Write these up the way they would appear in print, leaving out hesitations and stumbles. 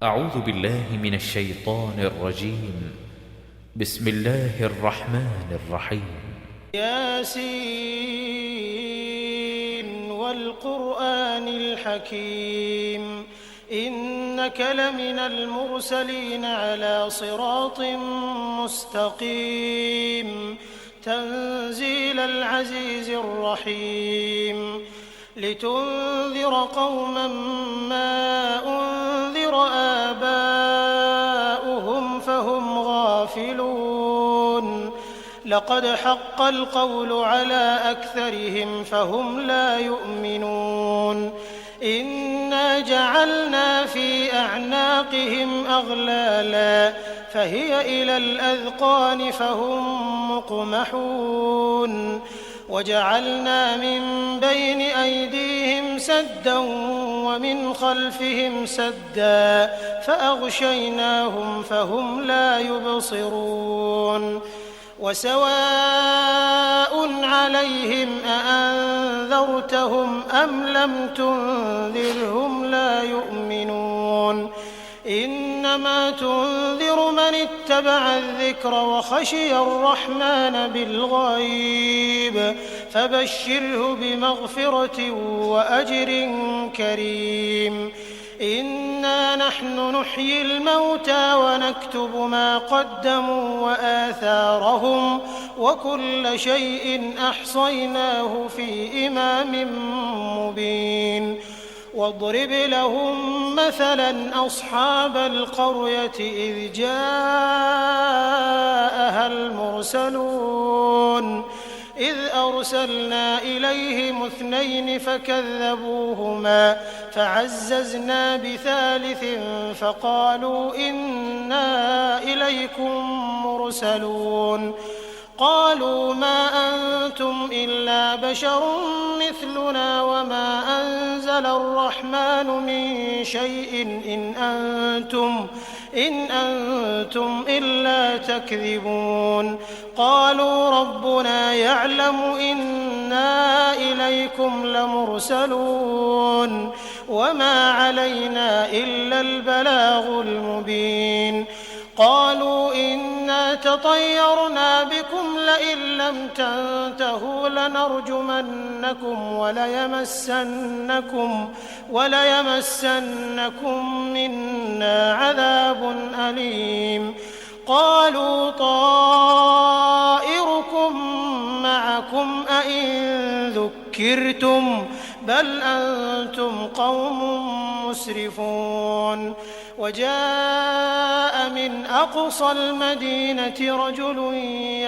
أعوذ بالله من الشيطان الرجيم. بسم الله الرحمن الرحيم. ياسين والقرآن الحكيم إنك لمن المرسلين على صراط مستقيم تنزيل العزيز الرحيم لتنذر قوما ما أنذر آباؤهم فهم غافلون لقد حق القول على أكثرهم فهم لا يؤمنون إنا جعلنا في أعناقهم أغلالا فهي إلى الأذقان فهم مقمحون وجعلنا من بين أيديهم سدا ومن خلفهم سدا فأغشيناهم فهم لا يبصرون وسواء عليهم أأنذرتهم أم لم تنذرهم لا يؤمنون إنما تنذر من اتبع الذكر وخشي الرحمن بالغيب فبشره بمغفرة وأجر كريم إنا نحن نحيي الموتى ونكتب ما قدموا وآثارهم وكل شيء أحصيناه في إمام مبين واضرب لهم مثلا أصحاب القرية إذ جاءها المرسلون إذ أرسلنا إليهم 2 فكذبوهما فعززنا بثالث فقالوا إنا إليكم مرسلون قالوا ما أنتم إلا بشر مثلنا وما أنزل الرحمن من شيء إن أنتم إلا تكذبون قالوا ربنا يعلم إنا إليكم لمرسلون وما علينا إلا البلاغ المبين قالوا إنا تطيرنا بكم لئن لم تنتهوا لنرجمنكم وليمسنكم منا عذاب أليم قالوا طائركم معكم أئن ذكرتم بل أنتم قوم مسرفون وجاء من أقصى المدينة رجل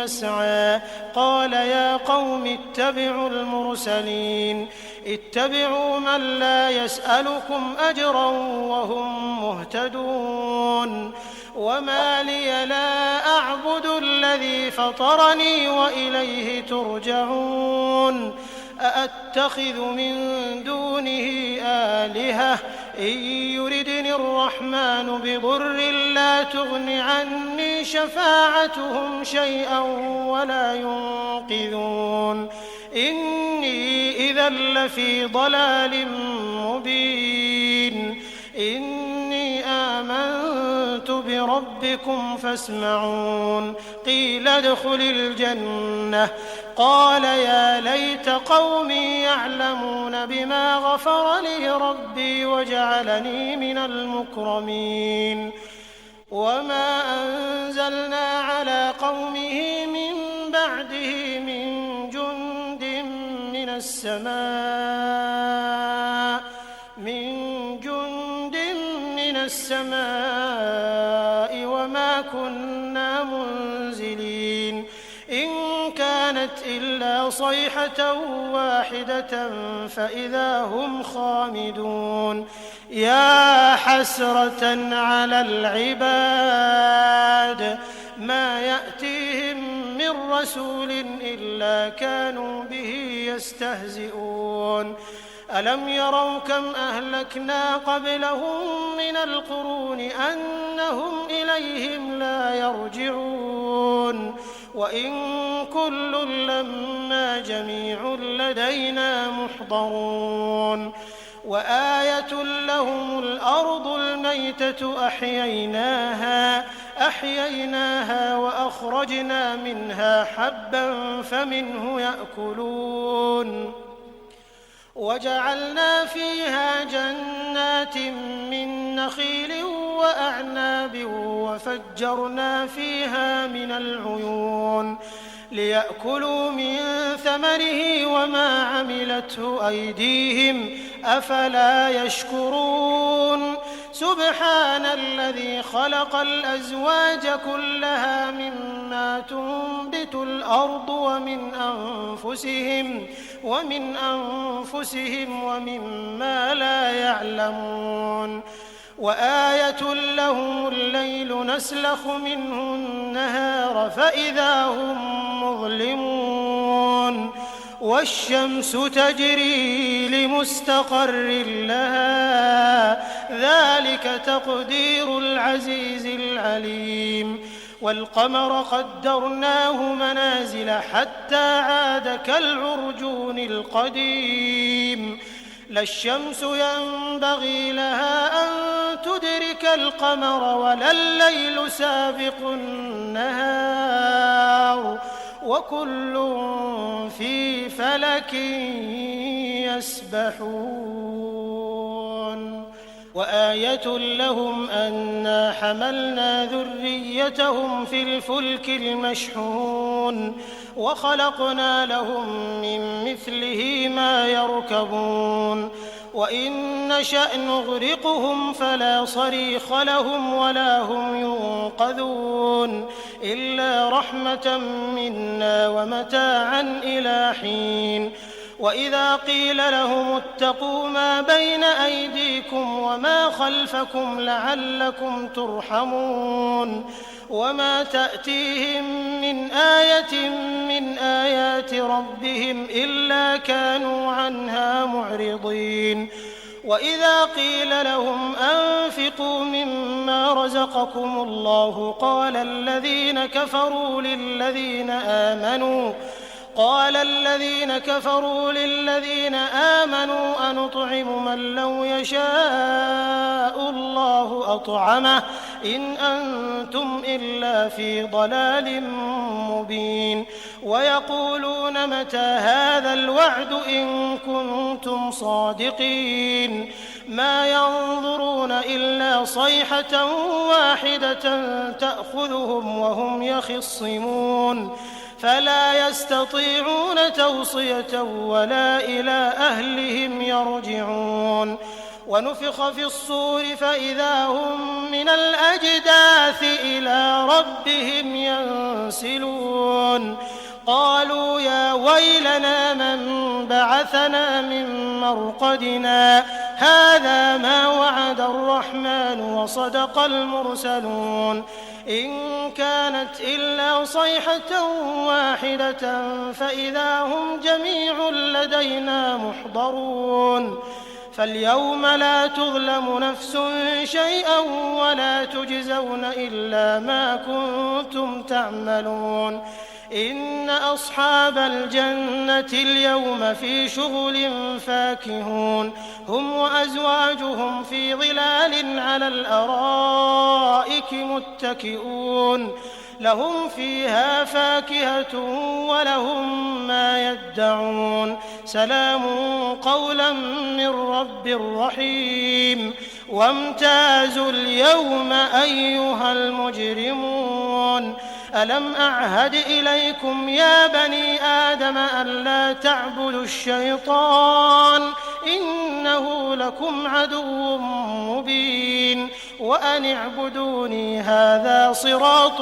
يسعى قال يا قوم اتبعوا المرسلين اتبعوا من لا يسألكم أجرا وهم مهتدون وما لي لا أعبد الذي فطرني وإليه ترجعون أأتخذ من دونه آلهة إن يردني الرحمن بضر لا تغن عني شفاعتهم شيئا ولا ينقذون إني إذا لفي ضلال مبين إني آمنت بربكم فاسمعون قيل ادخل الجنة قال يا ليت قومي يعلمون بما غفر لي ربي وجعلني من المكرمين وما أنزلنا على قومه من بعده من جند من السماء وما كنا منزلين إن كانت إلا صيحة واحدة فإذا هم خامدون يا حسرة على العباد ما يأتيهم من رسول إلا كانوا به يستهزئون ألم يروا كم أهلكنا قبلهم من القرون أنهم إليهم لا يرجعون وإن كل لما جميع لدينا محضرون وآية لهم الأرض الميتة أحييناها وأخرجنا منها حبا فمنه يأكلون وجعلنا فيها جنات من نخيل وأعناب وفجرنا فيها من العيون ليأكلوا من ثمره وما عملته أيديهم أفلا يشكرون سبحان الذي خلق الأزواج كلها مما تنبت الأرض ومن أنفسهم ومما لا يعلمون وآية لهم الليل نسلخ منه النهار فإذا هم مظلمون والشمس تجري لمستقر لها ذلك تقدير العزيز العليم والقمر قدرناه منازل حتى عاد كالعرجون القديم لا الشمس ينبغي لها أن تدرك القمر ولا الليل سابق النهار وكل في فلك يسبحون وآية لهم أنا حملنا ذريتهم في الفلك المشحون وخلقنا لهم من مثله ما يركبون وإن نشأ نغرقهم فلا صريخ لهم ولا هم ينقذون إلا رحمة منا ومتاعا إلى حين وإذا قيل لهم اتقوا ما بين أيديكم وما خلفكم لعلكم ترحمون وما تأتيهم من آية من آيات ربهم إلا كانوا عنها معرضين وإذا قيل لهم أنفقوا مما رزقكم الله قال الذين كفروا للذين آمنوا أنطعم من لو يشاء الله أطعمه إن أنتم إلا في ضلال مبين ويقولون متى هذا الوعد إن كنتم صادقين ما ينظرون إلا صيحة واحدة تأخذهم وهم يخصمون فلا يستطيعون توصية ولا إلى أهلهم يرجعون ونفخ في الصور فإذا هم من الأجداث إلى ربهم ينسلون قالوا يا ويلنا من بعثنا من مرقدنا هذا ما وعد الرحمن وصدق المرسلون إن كانت إلا صيحة واحدة فإذا هم جميع لدينا محضرون فاليوم لا تظلم نفس شيئا ولا تجزون إلا ما كنتم تعملون إن أصحاب الجنة اليوم في شغل فاكهون هم وأزواجهم في ظلال على الأرائك متكئون لهم فيها فاكهة ولهم ما يدعون سلام قولا من رب رحيم وامتازوا اليوم أيها المجرمون ألم أعهد إليكم يا بني آدم ألا تعبدوا الشيطان إنه لكم عدو مبين وأن اعبدوني هذا صراط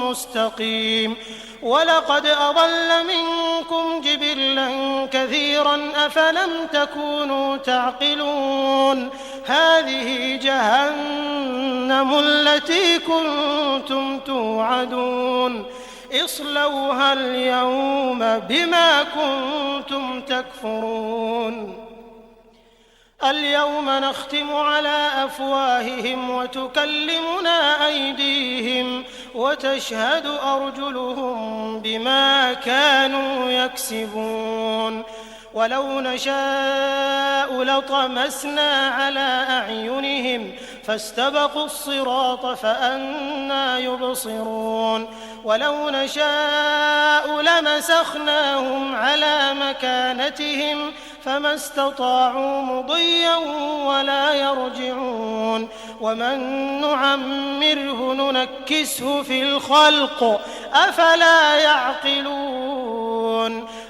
مستقيم ولقد أضل منكم جبلا كثيرا أفلم تكونوا تعقلون هذه جهنم التي كنتم توعدون اصلوها اليوم بما كنتم تكفرون اليوم نختم على أفواههم وتكلمنا أيديهم وتشهد أرجلهم بما كانوا يكسبون ولو نشاء لطمسنا على أعينهم فاستبقوا الصراط فأنى يبصرون ولو نشاء لمسخناهم على مكانتهم فما استطاعوا مضيا ولا يرجعون ومن نعمره ننكسه في الخلق أفلا يعقلون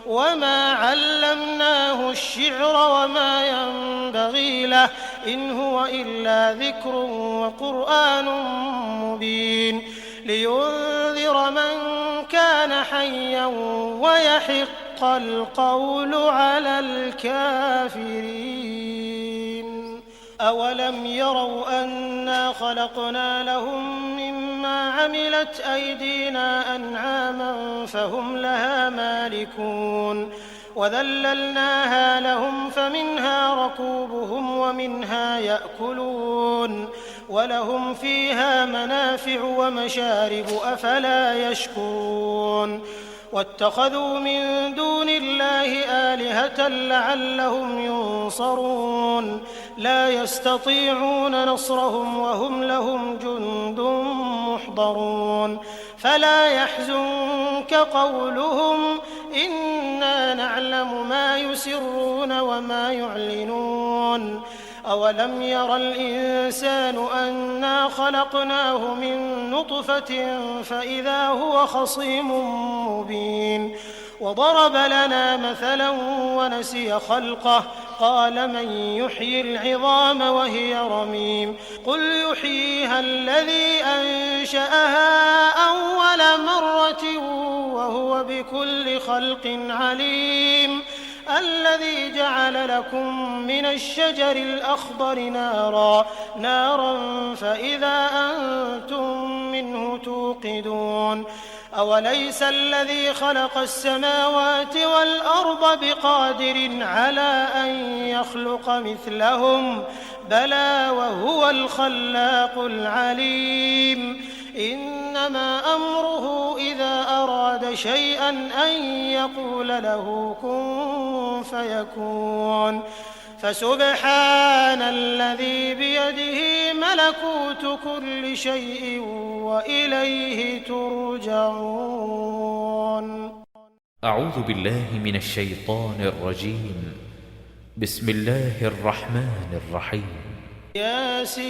وما علمناه الشعر وما ينبغي له إن هو إلا ذكر وقرآن مبين لينذر من كان حيا ويحق القول على الكافرين أولم يروا أنا خلقنا لهم مما عملت أيدينا أنعاما فهم لها مالكون وذللناها لهم فمنها ركوبهم ومنها يأكلون ولهم فيها منافع ومشارب أفلا يشكرون واتخذوا من دون الله آلهة لعلهم ينصرون لا يستطيعون نصرهم وهم لهم جند محضرون فلا يحزنك قولهم إنا نعلم ما يسرون وما يعلنون أولم ير الإنسان أنا خلقناه من نطفة فإذا هو خصيم مبين وضرب لنا مثلا ونسي خلقه قال من يحيي العظام وهي رميم قل يحييها الذي أنشأها أول مرة وهو بكل خلق عليم الذي جعل لكم من الشجر الأخضر نارا فإذا أنتم منه توقدون أوليس الذي خلق السماوات والأرض بقادر على أن يخلق مثلهم بلى وهو الخلاق العليم إنما أمره إذا أراد شيئا أن يقول له كن فيكون فسبحان الذي بيده ملكوت كل شيء وإليه ترجعون. أعوذ بالله من الشيطان الرجيم. بسم الله الرحمن الرحيم. ياسين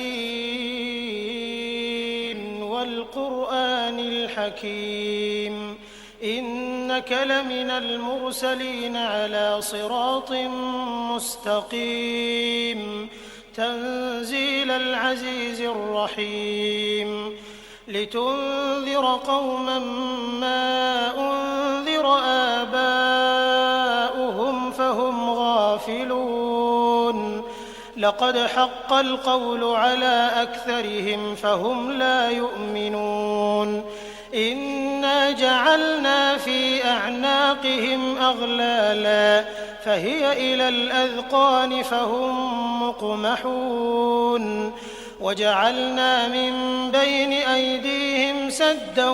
والقرآن الحكيم إنك لمن المرسلين على صراط مستقيم تنزيل العزيز الرحيم لتنذر قوما ما أنذر آباؤهم فهم غافلون لقد حق القول على أكثرهم فهم لا يؤمنون إنا جعلنا في أعناقهم أغلالا فهي إلى الأذقان فهم مقمحون وجعلنا من بين أيديهم سدا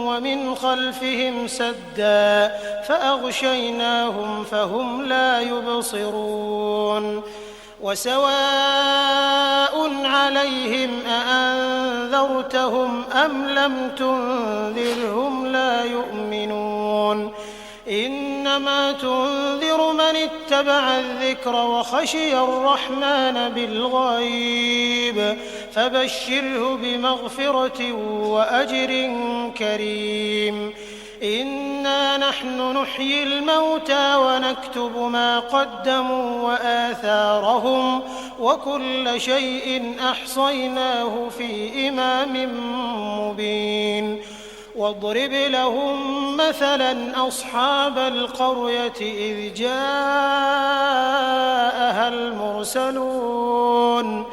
ومن خلفهم سدا فأغشيناهم فهم لا يبصرون وسواء عليهم أأنذرتهم أم لم تنذرهم لا يؤمنون إنما تنذر من اتبع الذكر وخشي الرحمن بالغيب فبشره بمغفرة وأجر كريم إنا نحن نحيي الموتى ونكتب ما قدموا وآثارهم وكل شيء أحصيناه في إمام مبين واضرب لهم مثلا أصحاب القرية إذ جاءها المرسلون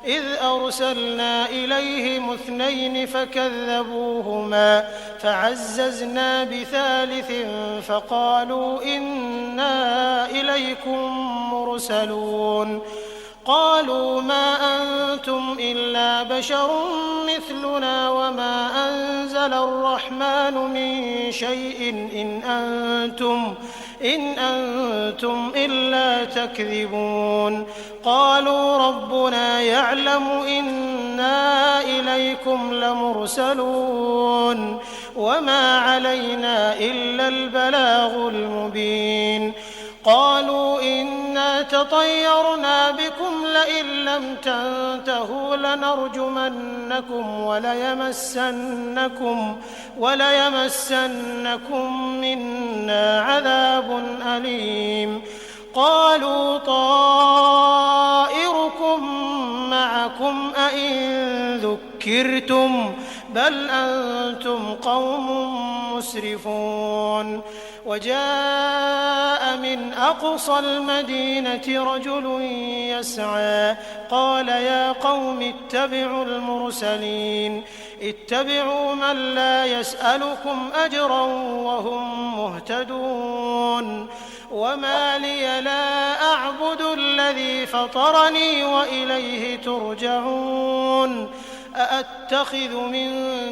إذ أرسلنا إليهم 2 فكذبوهما فعززنا بثالث فقالوا إنا إليكم مرسلون قالوا ما أنتم إلا بشر مثلنا وما أنزل الرحمن من شيء إن أنتم إلا تكذبون قالوا ربنا يعلم إنا إليكم لمرسلون وما علينا إلا البلاغ المبين قالوا إنا تطيرنا بكم لئن لم تنتهوا لنرجمنكم وليمسنكم منا عذاب أليم قالوا طائركم معكم أئن ذكرتم بل أنتم قوم مسرفون وجاء من أقصى المدينة رجل يسعى قال يا قوم اتبعوا المرسلين اتبعوا من لا يسألكم أجرا وهم مهتدون وما لي لا أعبد الذي فطرني وإليه ترجعون أأتخذ من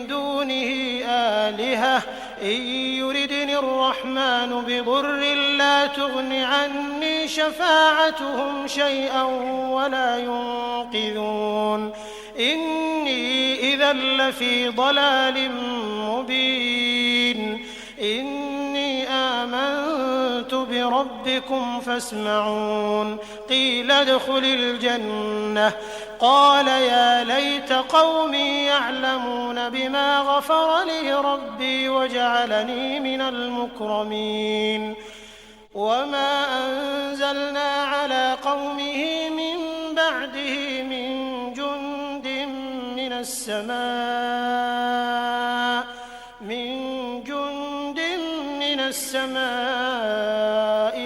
دونه آلهة إن يردني الرحمن بضر لا تغن عني شفاعتهم شيئا ولا ينقذون إني إذا لفي ضلال مبين إني آمنت بربكم فاسمعون قيل ادخل الجنة قال يا ليت قومي يعلمون بما غفر لي ربي وجعلني من المكرمين وما أنزلنا على قومه من بعده من جند من السماء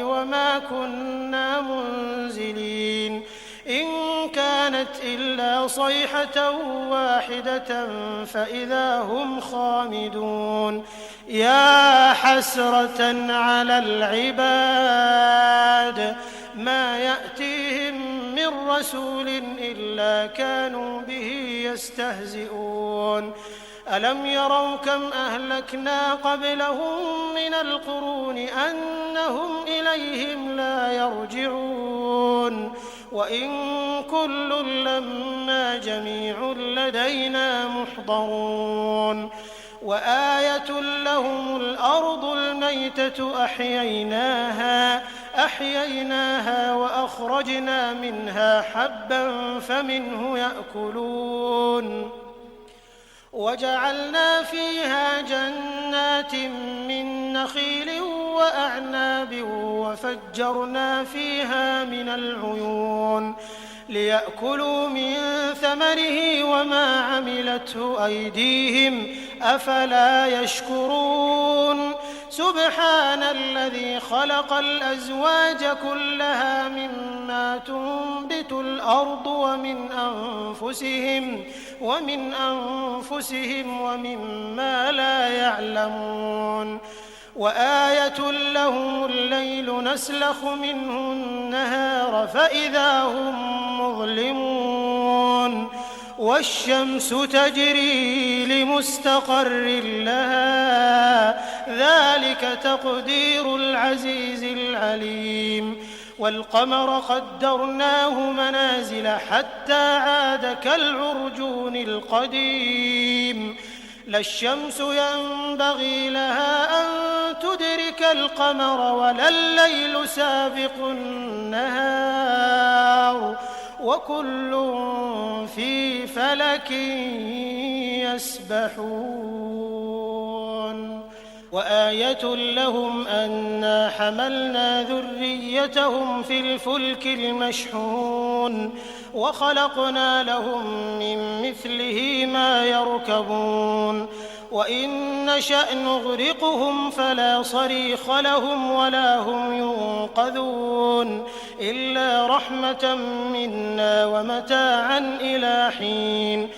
وما كنا منزلين إن كانت إلا صيحة واحدة فإذا هم خامدون يا حسرة على العباد ما يأتيهم من رسول إلا كانوا به يستهزئون ألم يروا كم أهلكنا قبلهم من القرون أنهم إليهم لا يرجعون وإن كل لما جميع لدينا محضرون وآية لهم الأرض الميتة أحييناها وأخرجنا منها حبا فمنه يأكلون وجعلنا فيها جنات من نخيل وأعناب وفجرنا فيها من العيون ليأكلوا من ثمره وما عملته أيديهم أفلا يشكرون سبحان الذي خلق الأزواج كلها مما تنبت الأرض ومن أنفسهم ومما لا يعلمون وآية لهم الليل نسلخ منه النهار فإذا هم مظلمون والشمس تجري لمستقر لها ذلك تقدير العزيز العليم والقمر قدرناه منازل حتى عاد كالعرجون القديم لا الشمس ينبغي لها أن تدرك القمر ولا الليل سابق النهار وكل في فلك يسبحون وآية لهم أنا حملنا ذريتهم في الفلك المشحون وخلقنا لهم من مثله ما يركبون وإن نشأ نغرقهم فلا صريخ لهم ولا هم ينقذون إلا رحمة منا ومتاعا إلى حين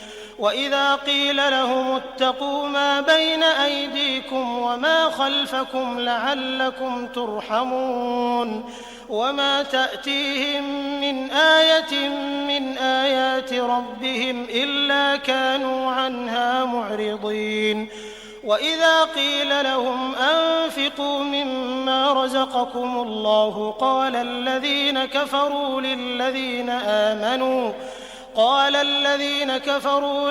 وإذا قيل لهم اتقوا ما بين أيديكم وما خلفكم لعلكم ترحمون وما تأتيهم من آية من آيات ربهم إلا كانوا عنها معرضين وإذا قيل لهم أنفقوا مما رزقكم الله قال الذين كفروا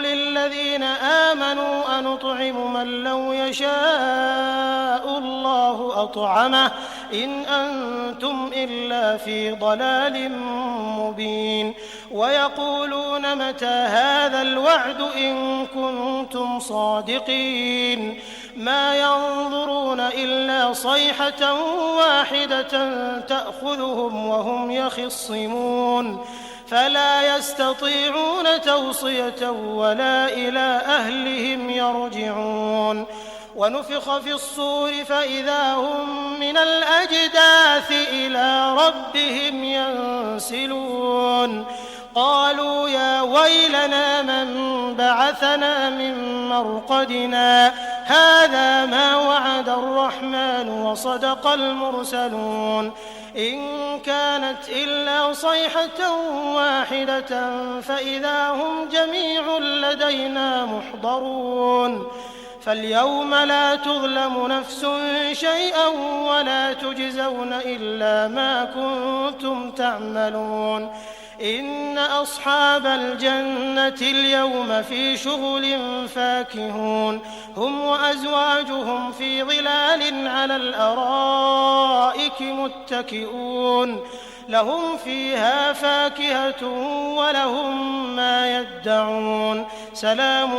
للذين آمنوا أنطعم من لو يشاء الله أطعمه إن أنتم إلا في ضلال مبين ويقولون متى هذا الوعد إن كنتم صادقين ما ينظرون إلا صيحة واحدة تأخذهم وهم يخصمون فلا يستطيعون توصية ولا إلى أهلهم يرجعون ونفخ في الصور فإذا هم من الأجداث إلى ربهم ينسلون قالوا يا ويلنا من بعثنا من مرقدنا هذا ما وعد الرحمن وصدق المرسلون إن كانت إلا صيحة واحدة فإذا هم جميع لدينا محضرون فاليوم لا تظلم نفس شيئا ولا تجزون إلا ما كنتم تعملون إن أصحاب الجنة اليوم في شغل فاكهون هم وأزواجهم في ظلال على الأرائك متكئون لهم فيها فاكهة ولهم ما يدعون سلام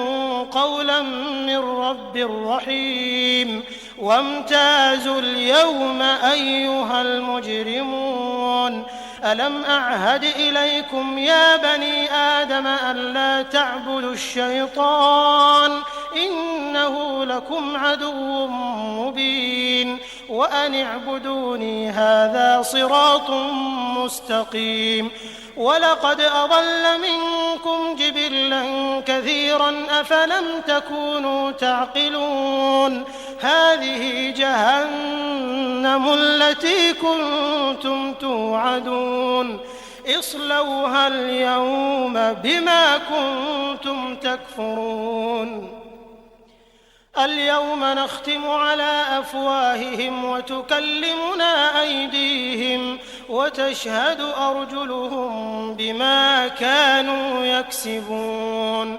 قولا من رب رحيم وامتازوا اليوم أيها المجرمون ألم أعهد إليكم يا بني آدم ألا تعبدوا الشيطان إنه لكم عدو مبين وأن اعبدوني هذا صراط مستقيم ولقد أضل منكم جبلا كثيرا أفلم تكونوا تعقلون هذه جهنم التي كنتم توعدون اصلوها اليوم بما كنتم تكفرون اليوم نختم على أفواههم وتكلمنا أيديهم وتشهد أرجلهم بما كانوا يكسبون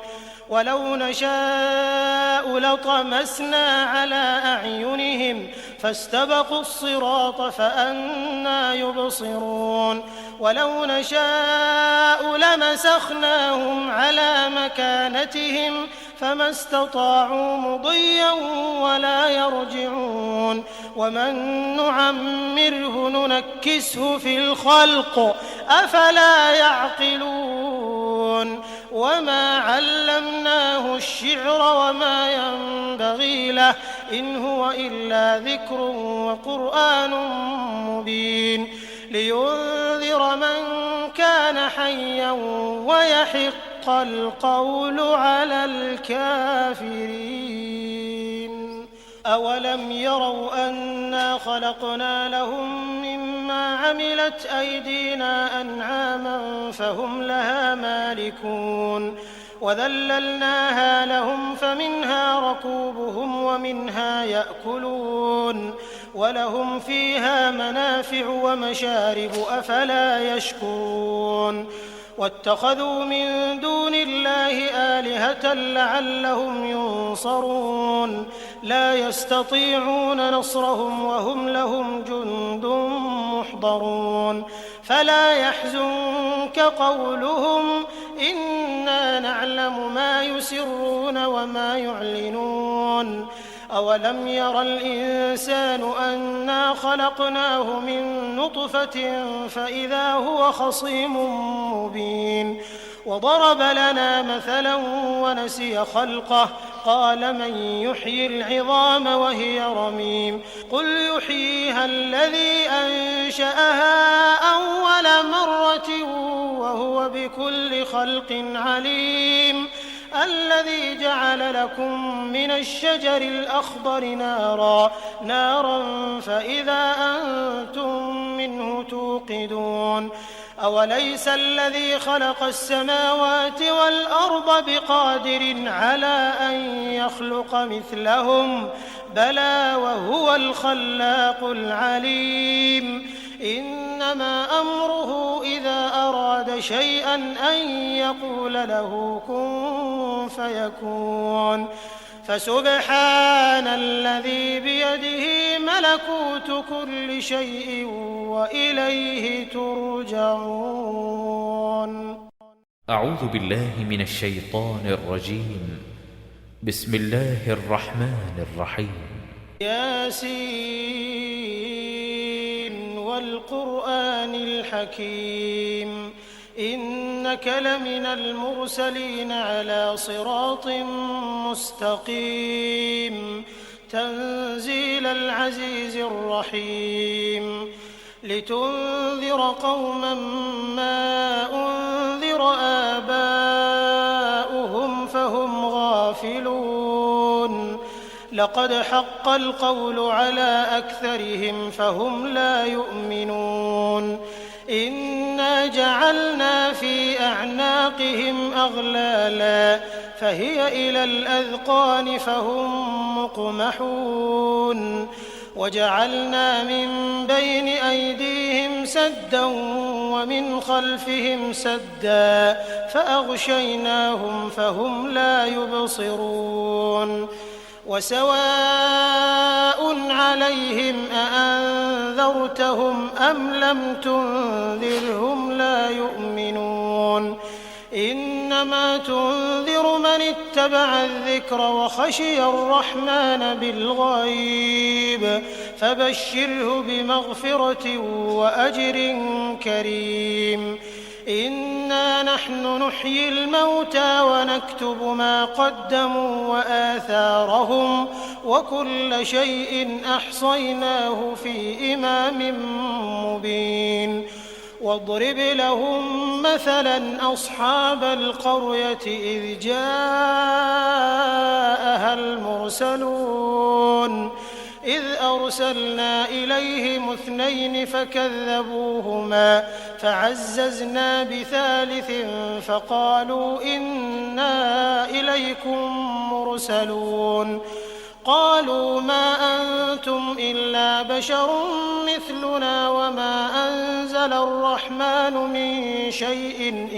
ولو نشاء لطمسنا على أعينهم فاستبقوا الصراط فأنى يبصرون ولو نشاء لمسخناهم على مكانتهم فما استطاعوا مضيا ولا يرجعون ومن نعمره ننكسه في الخلق أفلا يعقلون وما علمناه الشعر وما ينبغي له إن هو إلا ذكر وقرآن مبين لينذر من كان حيا ويحق القول على الكافرين أولم يروا أنا خلقنا لهم مما عملت أيدينا أنعاما فهم لها مالكون وذللناها لهم فمنها ركوبهم ومنها يأكلون ولهم فيها منافع ومشارب أفلا يشكرون واتخذوا من دون الله آلهة لعلهم ينصرون لا يستطيعون نصرهم وهم لهم جند محضرون فلا يحزنك قولهم إنا نعلم ما يسرون وما يعلنون أولم ير الإنسان أنا خلقناه من نطفة فإذا هو خصيم مبين وضرب لنا مثلا ونسي خلقه قال من يحيي العظام وهي رميم قل يحييها الذي أنشأها أول مرة وهو بكل خلق عليم الذي جعل لكم من الشجر الأخضر نارا فإذا أنتم منه توقدون أوليس الذي خلق السماوات والأرض بقادر على أن يخلق مثلهم بلى وهو الخلاق العليم إنما أمره إذا أراد شيئا أن يقول له كن فيكون فسبحان الذي بيده ملكوت كل شيء وإليه ترجعون. أعوذ بالله من الشيطان الرجيم. بسم الله الرحمن الرحيم. ياسين والقرآن الحكيم إنك لمن المرسلين على صراط مستقيم تنزيل العزيز الرحيم لتنذر قوما ما أنذر آباؤهم فهم غافلون لقد حق القول على أكثرهم فهم لا يؤمنون إنا جعلنا في أعناقهم أغلالا فهي إلى الأذقان فهم مقمحون وجعلنا من بين أيديهم سدا ومن خلفهم سدا فأغشيناهم فهم لا يبصرون وسواء عليهم أأنذرتهم أم لم تنذرهم لا يؤمنون إنما تنذر من اتبع الذكر وخشي الرحمن بالغيب فبشره بمغفرة وأجر كريم إنا نحن نحيي الموتى ونكتب ما قدموا وآثارهم وكل شيء أحصيناه في إمام مبين واضرب لهم مثلا أصحاب القرية إذ جاءها المرسلون إذ أرسلنا إليهم 2 فكذبوهما فعززنا بثالث فقالوا إنا إليكم مرسلون قالوا ما أنتم إلا بشر مثلنا وما أنزل الرحمن من شيء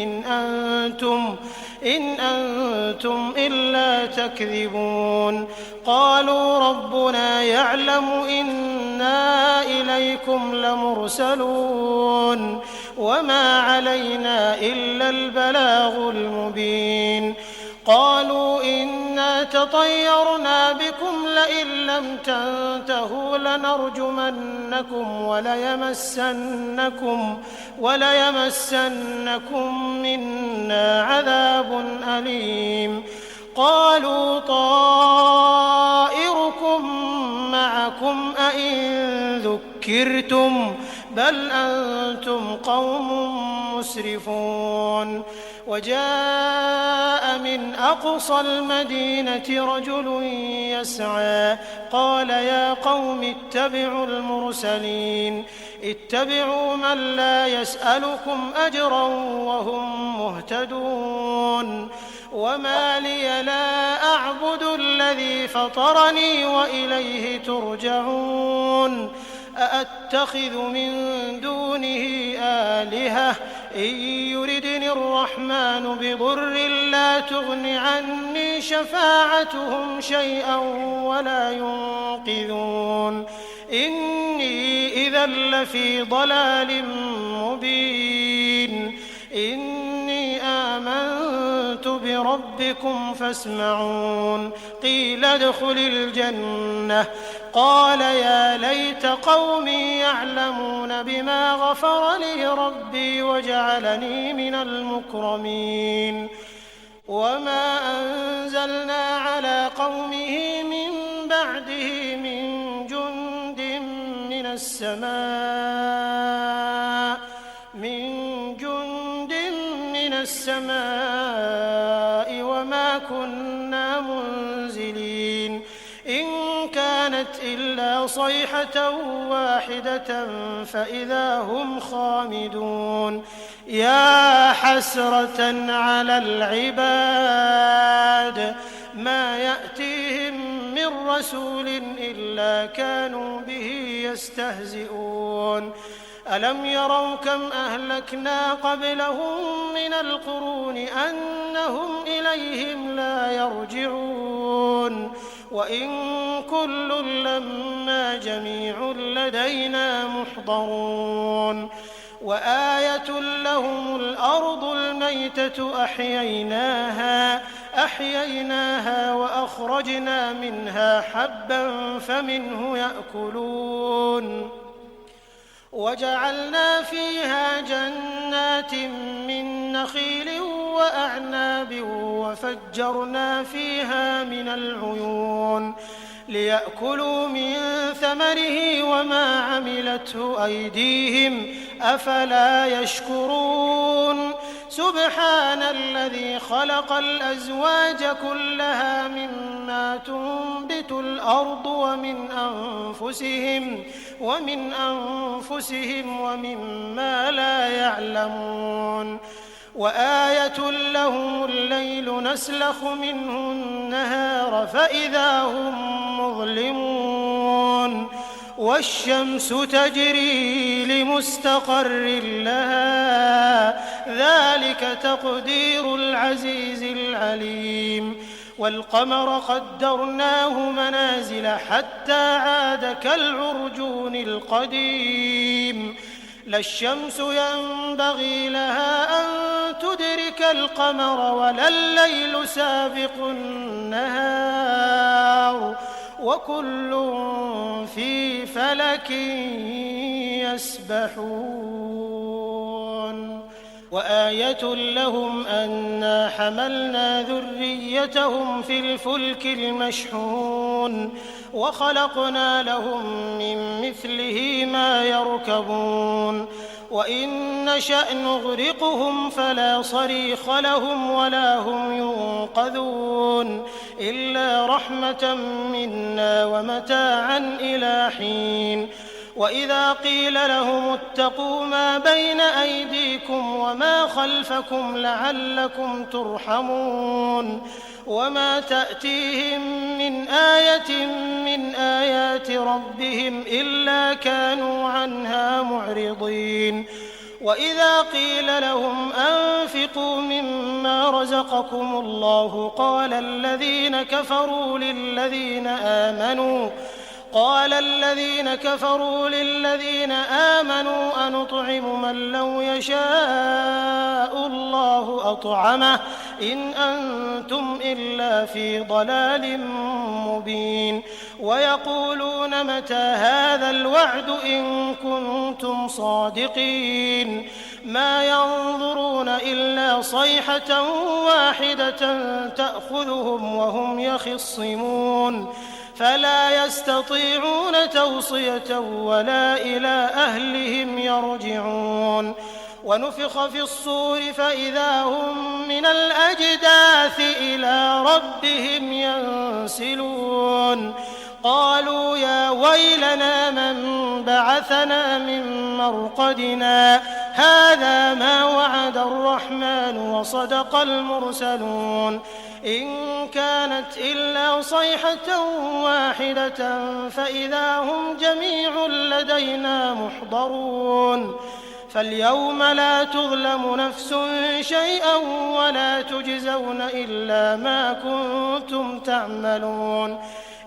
إن أنتم إلا تكذبون قالوا ربنا يعلم إنا إليكم لمرسلون وما علينا إلا البلاغ المبين قالوا إنا تطيرنا بكم لئن لم تنتهوا لنرجمنكم وليمسنكم منا عذاب أليم قالوا طائركم معكم أئن ذكرتم بل أنتم قوم مسرفون وجاء من أقصى المدينة رجل يسعى قال يا قوم اتبعوا المرسلين اتبعوا من لا يسألكم أجرا وهم مهتدون وما لي لا أعبد الذي فطرني وإليه ترجعون أأتخذ من دونه آلهة إن يردني الرحمن بضر لا تغن عني شفاعتهم شيئا ولا ينقذون إني إذا لفي ضلال مبين إني آمنت بربكم فاسمعون قيل ادخل الجنة قال يا ليت قومي يعلمون بما غفر لي ربي وجعلني من المكرمين وما أنزلنا على قومه من بعده من جند من السماء وما كُنَّا مُنزِلِينَ إِن كَانَتْ إِلَّا صَيْحَةً وَاحِدَةً فَإِذَا هُمْ خَامِدُونَ يَا حَسْرَةً عَلَى الْعِبَادِ مَا يَأْتِيهِم مِّن رَّسُولٍ إِلَّا كَانُوا بِهِ يَسْتَهْزِئُونَ أَلَمْ يَرَوْا كَمْ أَهْلَكْنَا قَبْلَهُم مِّنَ الْقُرُونِ أَنَّهُمْ إِلَيْهِمْ لَا يَرْجِعُونَ وَإِن كُلٌّ لَّمَّا جَمِيعٌ لَّدَيْنَا مُحْضَرُونَ وَآيَةٌ لَّهُمُ الْأَرْضُ الْمَيْتَةُ أَحْيَيْنَاهَا وَأَخْرَجْنَا مِنْهَا حَبًّا فَمِنْهُ يَأْكُلُونَ وَجَعَلْنَا فِيهَا جَنَّاتٍ مِّن نَّخِيلٍ وَأَعْنَابٍ وَفَجَّرْنَا فِيهَا مِنَ الْعُيُونِ لِيَأْكُلُوا مِن ثَمَرِهِ وَمَا عَمِلَتْهُ أَيْدِيهِمْ أَفَلَا يَشْكُرُونَ سُبْحَانَ الَّذِي خَلَقَ الْأَزْوَاجَ كُلَّهَا مِمَّا تُنبِتُ الْأَرْضُ وَمِنْ أَنفُسِهِمْ وَمِمَّا لَا يَعْلَمُونَ وَآيَةٌ لَّهُمُ اللَّيْلُ نَسْلَخُ مِنْهُ النَّهَارَ فَإِذَا هُم مُّظْلِمُونَ وَالشَّمْسُ تَجْرِي لِمُسْتَقَرٍّ لَّهَا ذَلِكَ تَقْدِيرُ الْعَزِيزِ الْعَلِيمِ وَالْقَمَرَ قَدَّرْنَاهُ مَنَازِلَ حَتَّىٰ عَادَ كَالْعُرْجُونِ الْقَدِيمِ لا الشَّمْسُ يَنبَغِي لَهَا أَن تُدْرِكَ الْقَمَرَ وَلَا اللَّيْلُ سَابِقُ النَّهَارِ وَكُلٌّ فِي فَلَكٍ يَسْبَحُونَ وَآيَةٌ لَّهُمْ أَنَّا حَمَلْنَا ذُرِّيَّتَهُمْ فِي الْفُلْكِ الْمَشْحُونِ وَخَلَقْنَا لَهُم مِّن مِّثْلِهِ مَا يَرْكَبُونَ وَإِن نَّشَأْ نُغْرِقْهُمْ فَلَا صَرِيخَ لَهُمْ وَلَا هُمْ يُنقَذُونَ إِلَّا رَحْمَةً مِّنَّا وَمَتَاعًا إِلَىٰ حِينٍ وَإِذَا قِيلَ لَهُمُ اتَّقُوا مَا بَيْنَ أَيْدِيكُمْ وَمَا خَلْفَكُمْ لَعَلَّكُمْ تُرْحَمُونَ وَمَا تَأْتِيهِم مِّنْ آيَةٍ مِّنْ آيَاتِ رَبِّهِمْ إِلَّا كَانُوا عَنْهَا مُعْرِضِينَ وَإِذَا قِيلَ لَهُمْ أَنفِقُوا مِمَّا رَزَقَكُمُ اللَّهُ قَالَ الَّذِينَ كَفَرُوا لِلَّذِينَ آمَنُوا أَنُطْعِمُ مَن لَّوْ يَشَاءُ اللَّهُ أَطْعَمَهُ إِنْ أَنتُمْ إِلَّا فِي ضَلَالٍ مُّبِينٍ وَيَقُولُونَ مَتَىٰ هَٰذَا الْوَعْدُ إِن كُنتُمْ صَادِقِينَ مَا يَنظُرُونَ إِلَّا صَيْحَةً وَاحِدَةً تَأْخُذُهُمْ وَهُمْ يَخِصِّمُونَ فَلَا يَسْتَطِيعُونَ تَوْصِيَةً وَلَا إِلَىٰ أَهْلِهِمْ يَرْجِعُونَ وَنُفِخَ فِي الصُّورِ فَإِذَا هُم مِّنَ الْأَجْدَاثِ إِلَىٰ رَبِّهِمْ يَنسِلُونَ قَالُوا يَا وَيْلَنَا مَن بَعَثَنَا مِن مَّرْقَدِنَا هَٰذَا مَا وَعَدَ الرَّحْمَٰنُ وَصَدَقَ الْمُرْسَلُونَ إِن كَانَتْ إِلَّا صَيْحَةً وَاحِدَةً فَإِذَا هُمْ جَمِيعٌ لَّدَيْنَا مُحْضَرُونَ فَالْيَوْمَ لَا تُظْلَمُ نَفْسٌ شَيْئًا وَلَا تُجْزَوْنَ إِلَّا مَا كُنتُمْ تَعْمَلُونَ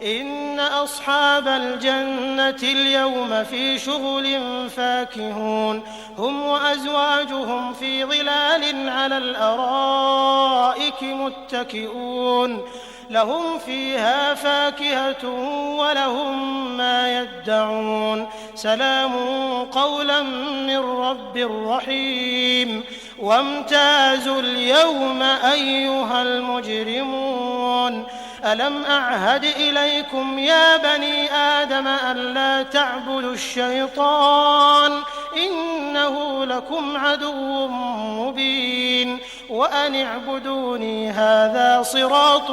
إِنَّ أَصْحَابَ الْجَنَّةِ الْيَوْمَ فِي شُغُلٍ فَاكِهُونَ هُمْ وَأَزْوَاجُهُمْ فِي ظِلَالٍ عَلَى الْأَرَائِكِ مُتَّكِئُونَ لَهُمْ فِيهَا فَاكِهَةٌ وَلَهُم مَّا يَدَّعُونَ سَلَامٌ قَوْلًا مِّن رَّبٍّ رَّحِيمٍ وَامْتَازُوا الْيَوْمَ أَيُّهَا الْمُجْرِمُونَ أَلَمْ أَعْهَدْ إِلَيْكُمْ يَا بَنِي آدَمَ أَلَّا تَعْبُدُوا الشَّيْطَانَ إِنَّهُ لَكُمْ عَدُوٌّ مُّبِينٌ وأن اعبدوني هذا صراط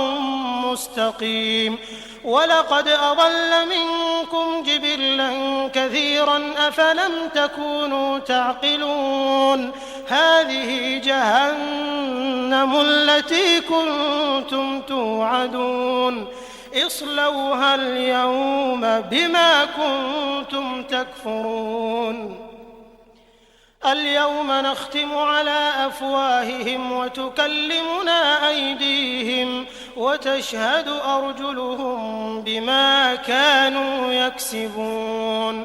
مستقيم ولقد أضل منكم جبلا كثيرا أفلم تكونوا تعقلون هذه جهنم التي كنتم توعدون اصلوها اليوم بما كنتم تكفرون اليوم نختم على أفواههم وتكلمنا أيديهم وتشهد أرجلهم بما كانوا يكسبون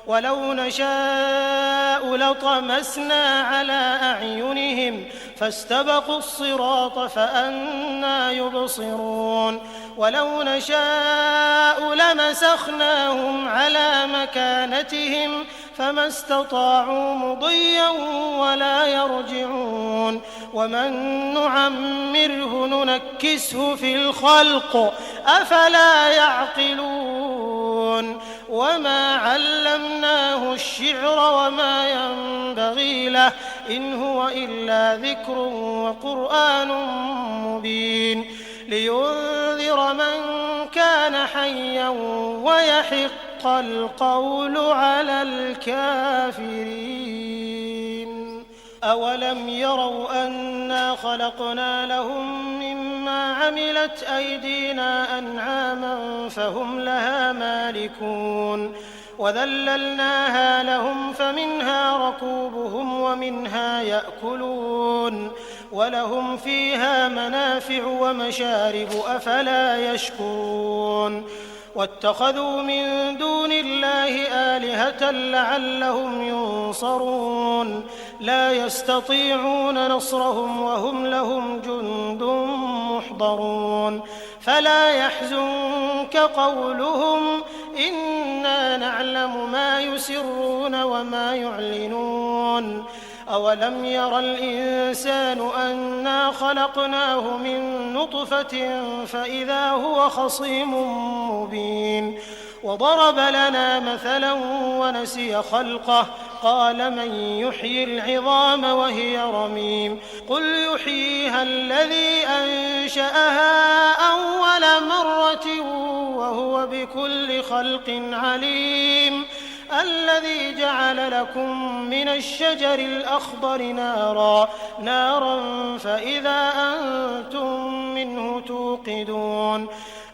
ولو نشاء لطمسنا على أعينهم فاستبقوا الصراط فأنى يبصرون ولو نشاء لمسخناهم على مكانتهم فما استطاعوا مضيا ولا يرجعون ومن نعمره ننكسه في الخلق أفلا يعقلون وما علمناه الشعر وما ينبغي له إن هو إلا ذكر وقرآن مبين لينذر من كان حيا ويحق القول على الكافرين أولم يروا أنا خلقنا لهم مما عملت أيدينا أنعاما فهم لها مالكون وذللناها لهم فمنها ركوبهم ومنها يأكلون ولهم فيها منافع ومشارب أفلا يشكرون واتخذوا من دون الله آلهة لعلهم ينصرون لا يستطيعون نصرهم وهم لهم جند محضرون فلا يحزنك قولهم إنا نعلم ما يسرون وما يعلنون أولم ير الإنسان أنا خلقناه من نطفة فإذا هو خصيم مبين وضرب لنا مثلا ونسي خلقه قال من يحيي العظام وهي رميم قل يحييها الذي أنشأها أول مرة وهو بكل خلق عليم الذي جعل لكم من الشجر الأخضر نارا فإذا أنتم منه توقدون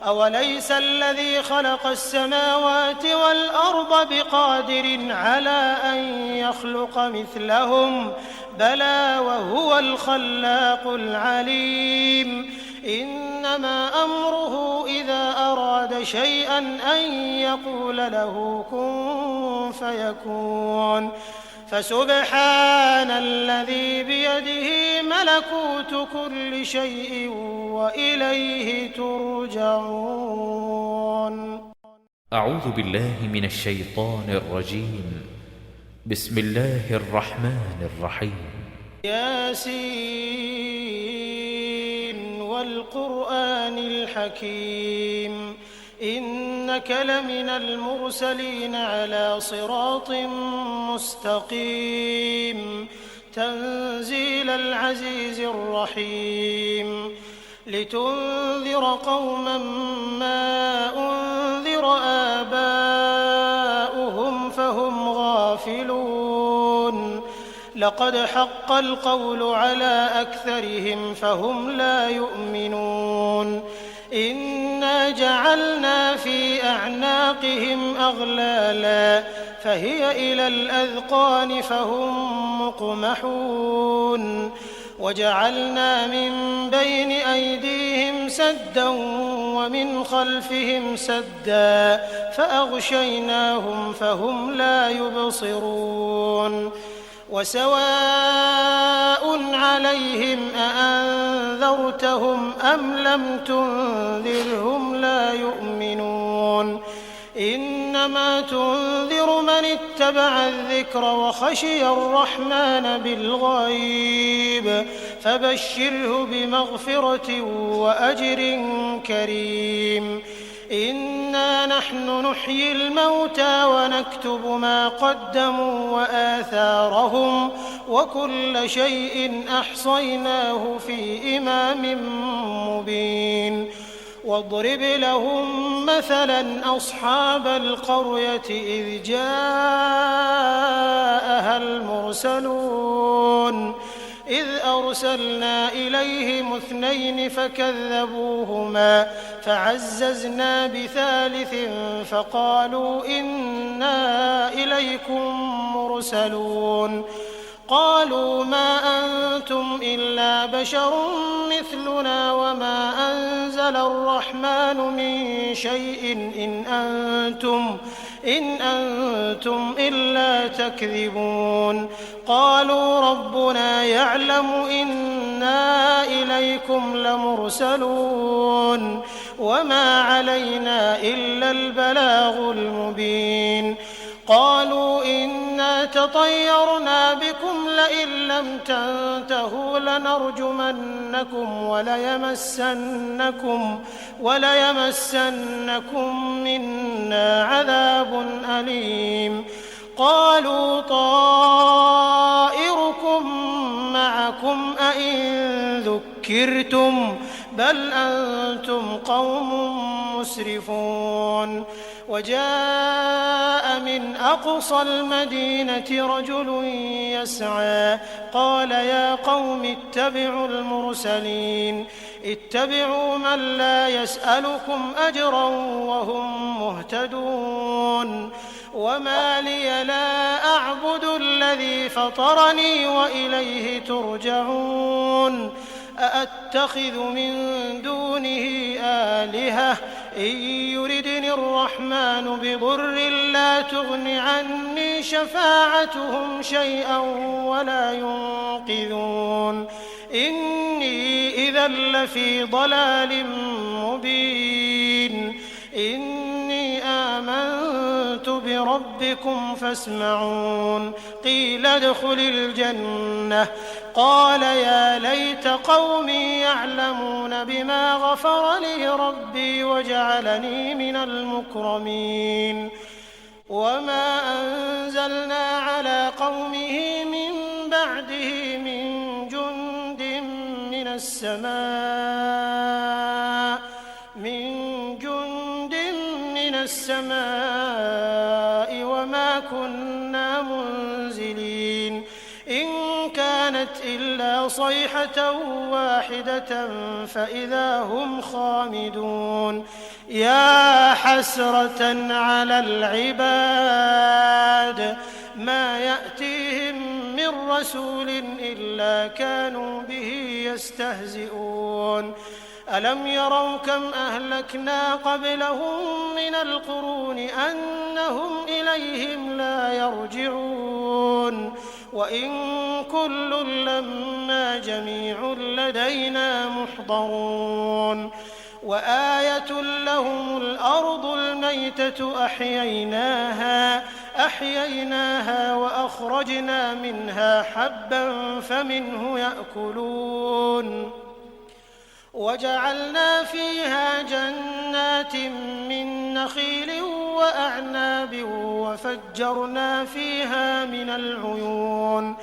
أوليس الذي خلق السماوات والأرض بقادر على أن يخلق مثلهم بلى وهو الخلاق العليم إنما أمره إذا أراد شيئا أن يقول له كن فيكون فسبحان الذي بيده ملكوت كل شيء وإليه ترجعون أعوذ بالله من الشيطان الرجيم بسم الله الرحمن الرحيم ياسين والقرآن الحكيم إنك لمن المرسلين على صراط مستقيم تنزيل العزيز الرحيم لتنذر قوما ما أنذر آباؤهم فهم غافلون لقد حق القول على أكثرهم فهم لا يؤمنون إنا جعلنا في أعناقهم أغلالا فهي إلى الأذقان فهم مقمحون وجعلنا من بين أيديهم سدا ومن خلفهم سدا فأغشيناهم فهم لا يبصرون وسواء عليهم أأنذرتهم أم لم تنذرهم لا يؤمنون إنما تنذر من اتبع الذكر وخشي الرحمن بالغيب فبشره بمغفرة وأجر كريم إنا نحن نحيي الموتى ونكتب ما قدموا وآثارهم وكل شيء أحصيناه في إمام مبين واضرب لهم مثلا أصحاب القرية إذ جاءها المرسلون إذ أرسلنا إليهم 2 فكذبوهما فعززنا بثالث فقالوا إنا إليكم مرسلون قالوا ما أنتم إلا بشر مثلنا وما أنزل الرحمن من شيء إن أنتم إلا تكذبون قالوا ربنا يعلم إنا إليكم لمرسلون وما علينا إلا البلاغ المبين قالوا إنا تطيرنا بكم لئن لم تنتهوا لنرجمنكم وليمسنكم منا عذاب أليم قالوا طائركم معكم أئن ذكرتم بل أنتم قوم مسرفون وجاء من أقصى المدينة رجل يسعى قال يا قوم اتبعوا المرسلين اتبعوا من لا يسألكم أجرا وهم مهتدون وما لي لا أعبد الذي فطرني وإليه ترجعون أأتخذ من دونه آلهة إن يردني الرحمن بضر لا تغن عني شفاعتهم شيئا ولا ينقذون إني إذا لفي ضلال مبين إني آمنت بربكم فاسمعون قيل ادخل الجنة قال يا ليت قومي يعلمون بما غفر لي ربي وجعلني من المكرمين وما أنزلنا على قومه من بعده من جند من السماء وما كنا منزلين إن كانت إلا صيحة واحدة فإذا هم خامدون يا حسرة على العباد ما يأتيهم من رسول إلا كانوا به يستهزئون ألم يروا كم أهلكنا قبلهم من القرون أنهم إليهم لا يرجعون وإن كل لما جميع لدينا محضرون وآية لهم الأرض الميتة أحييناها وأخرجنا منها حبا فمنه يأكلون وجعلنا فيها جنات من نخيل وأعناب وفجرنا فيها من العيون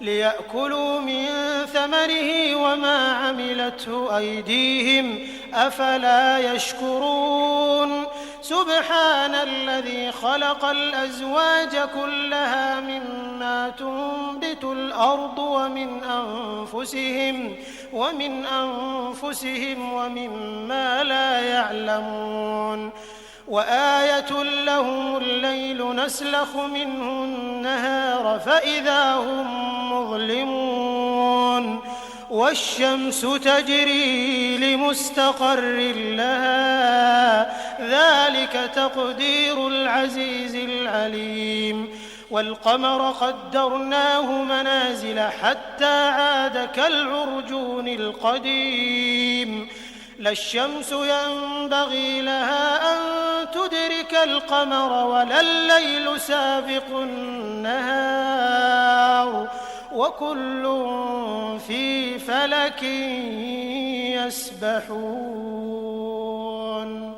ليأكلوا من ثمره وما عملته أيديهم أفلا يشكرون سبحان الذي خلق الأزواج كلها مما تنبت الأرض ومن أنفسهم ومما لا يعلمون وآية لهم الليل نسلخ منه النهار فإذا هم مظلمون والشمس تجري لمستقر لها ذلك تقدير العزيز العليم والقمر قدرناه منازل حتى عاد كالعرجون القديم لا الشمس ينبغي لها أن تدرك القمر ولا الليل سابق النهار وكل في فلك يسبحون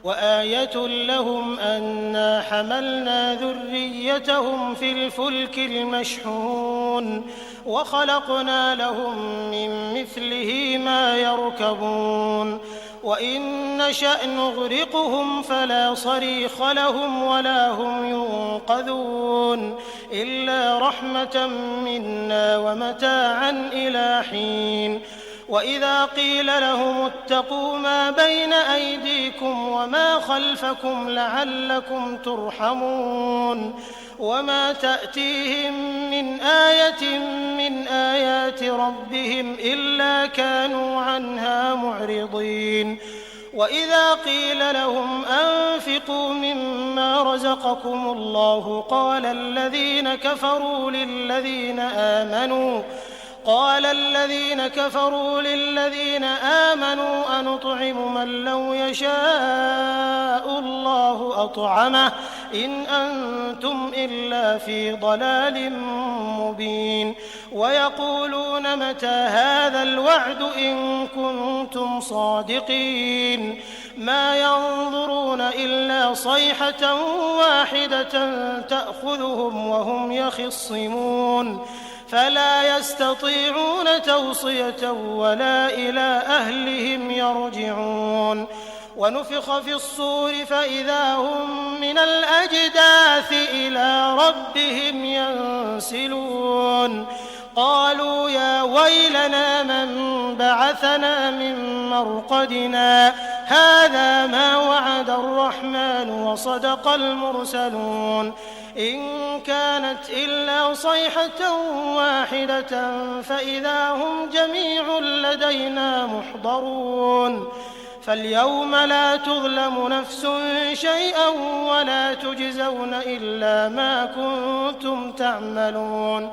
وآية لهم أنا حملنا ذريتهم في الفلك المشحون وخلقنا لهم من مثله ما يركبون وإن نشأ نغرقهم فلا صريخ لهم ولا هم ينقذون إلا رحمة منا ومتاعا إلى حين وإذا قيل لهم اتقوا ما بين أيديكم وما خلفكم لعلكم ترحمون وما تأتيهم من آية من آيات ربهم إلا كانوا عنها معرضين وإذا قيل لهم أنفقوا مما رزقكم الله قال الذين كفروا للذين آمنوا أنطعم من لو يشاء الله أطعمه إن أنتم إلا في ضلال مبين ويقولون متى هذا الوعد إن كنتم صادقين ما ينظرون إلا صيحة واحدة تأخذهم وهم يخصمون فلا يستطيعون توصية ولا إلى أهلهم يرجعون ونفخ في الصور فإذا هم من الأجداث إلى ربهم ينسلون قالوا يا ويلنا من بعثنا من مرقدنا هذا ما وعد الرحمن وصدق المرسلون إن كانت إلا صيحة واحدة فإذا هم جميع لدينا محضرون فاليوم لا تظلم نفس شيئا ولا تجزون إلا ما كنتم تعملون